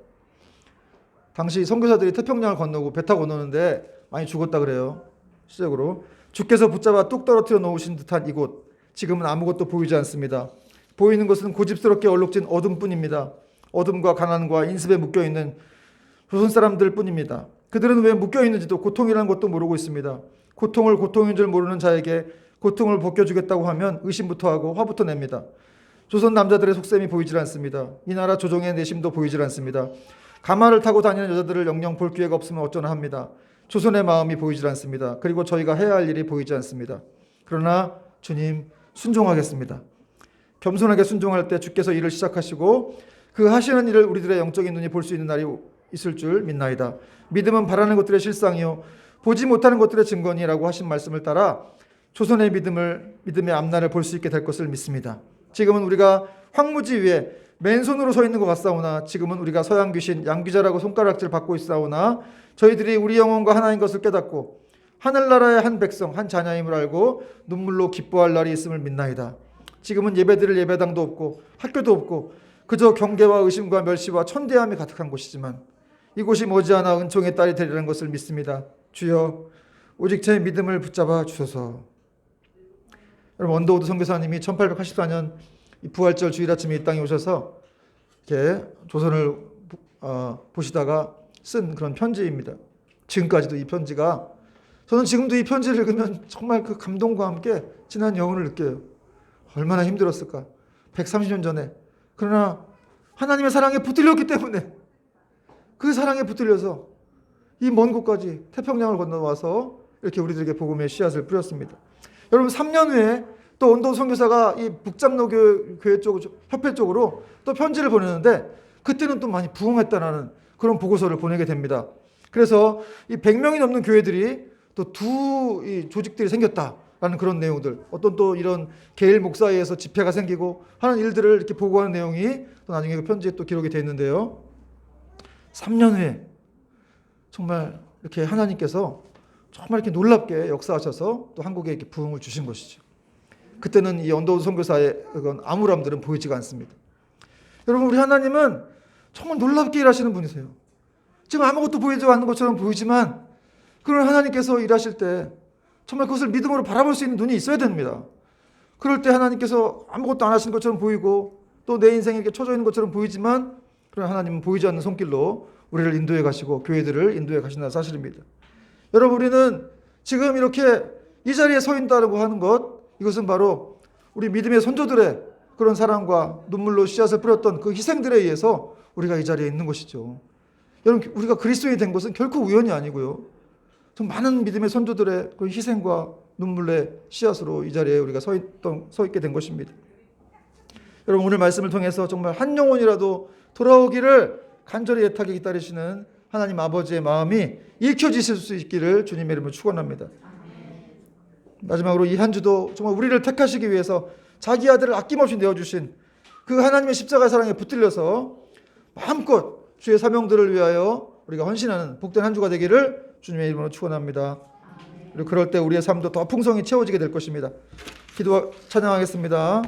당시 선교사들이 태평양을 건너고 배 타고 건너는데 많이 죽었다 그래요. 시적으로 주께서 붙잡아 뚝 떨어뜨려 놓으신 듯한 이곳 지금은 아무것도 보이지 않습니다. 보이는 것은 고집스럽게 얼룩진 어둠뿐입니다. 어둠과 가난과 인습에 묶여있는 조선 사람들 뿐입니다. 그들은 왜 묶여있는지도 고통이라는 것도 모르고 있습니다. 고통을 고통인 줄 모르는 자에게 고통을 벗겨주겠다고 하면 의심부터 하고 화부터 냅니다. 조선 남자들의 속셈이 보이질 않습니다. 이 나라 조정의 내심도 보이질 않습니다. 가마를 타고 다니는 여자들을 영영 볼 기회가 없으면 어쩌나 합니다. 조선의 마음이 보이질 않습니다. 그리고 저희가 해야 할 일이 보이지 않습니다. 그러나 주님 순종하겠습니다. 겸손하게 순종할 때 주께서 일을 시작하시고 그 하시는 일을 우리들의 영적인 눈이 볼 수 있는 날이 있을 줄 믿나이다. 믿음은 바라는 것들의 실상이요 보지 못하는 것들의 증거니라고 하신 말씀을 따라 조선의 믿음의 앞날을 볼 수 있게 될 것을 믿습니다. 지금은 우리가 황무지 위에 맨손으로 서 있는 것 같사오나 지금은 우리가 서양 귀신 양귀자라고 손가락질 받고 있사오나 저희들이 우리 영혼과 하나인 것을 깨닫고 하늘나라의 한 백성 한 자녀임을 알고 눈물로 기뻐할 날이 있음을 믿나이다. 지금은 예배드릴 예배당도 없고 학교도 없고 그저 경계와 의심과 멸시와 천대함이 가득한 곳이지만 이곳이 머지않아 은총의 딸이 되리라는 것을 믿습니다. 주여 오직 제 믿음을 붙잡아 주소서. 여러분 언더우드 선교사님이 1884년 부활절 주일 아침에 이 땅에 오셔서 이렇게 조선을 보시다가 쓴 그런 편지입니다. 지금까지도 이 편지가 저는 지금도 이 편지를 읽으면 정말 그 감동과 함께 진한 여운을 느껴요. 얼마나 힘들었을까. 130년 전에. 그러나 하나님의 사랑에 붙들렸기 때문에 그 사랑에 붙들려서 이 먼 곳까지 태평양을 건너와서 이렇게 우리들에게 복음의 씨앗을 뿌렸습니다. 여러분 3년 후에 또 언더우드 선교사가 이 북장로교회 협회 쪽으로 또 편지를 보내는데 그때는 또 많이 부흥했다는 그런 보고서를 보내게 됩니다. 그래서 이 100명이 넘는 교회들이 또 두 조직들이 생겼다라는 라는 그런 내용들, 어떤 또 이런 게일 목사회에서 집회가 생기고 하는 일들을 이렇게 보고하는 내용이 또 나중에 그 편지에 또 기록이 되어 있는데요. 3년 후에 정말 이렇게 하나님께서 정말 이렇게 놀랍게 역사하셔서 또 한국에 이렇게 부흥을 주신 것이죠. 그때는 이 언더우드 선교사의 그건 암울함들은 보이지가 않습니다. 여러분, 우리 하나님은 정말 놀랍게 일하시는 분이세요. 지금 아무것도 보이지 않는 것처럼 보이지만 그런 하나님께서 일하실 때 정말 그것을 믿음으로 바라볼 수 있는 눈이 있어야 됩니다. 그럴 때 하나님께서 아무것도 안 하시는 것처럼 보이고 또 내 인생에 이렇게 쳐져 있는 것처럼 보이지만 그런 하나님은 보이지 않는 손길로 우리를 인도해 가시고 교회들을 인도해 가신다는 사실입니다. 여러분, 우리는 지금 이렇게 이 자리에 서 있다고 하는 것, 이것은 바로 우리 믿음의 선조들의 그런 사랑과 눈물로 씨앗을 뿌렸던 그 희생들에 의해서 우리가 이 자리에 있는 것이죠. 여러분, 우리가 그리스도인이 된 것은 결코 우연이 아니고요. 좀 많은 믿음의 선조들의 그 희생과 눈물의 씨앗으로 이 자리에 우리가 서 있게 된 것입니다. 여러분, 오늘 말씀을 통해서 정말 한 영혼이라도 돌아오기를 간절히 애타게 기다리시는 하나님 아버지의 마음이 읽혀지실 수 있기를 주님의 이름으로 축원합니다. 마지막으로 이 한 주도 정말 우리를 택하시기 위해서 자기 아들을 아낌없이 내어주신 그 하나님의 십자가 사랑에 붙들려서 마음껏 주의 사명들을 위하여 우리가 헌신하는 복된 한 주가 되기를 주님의 이름으로 축원합니다. 그리고 그럴 때 우리의 삶도 더 풍성히 채워지게 될 것입니다. 기도 찬양하겠습니다.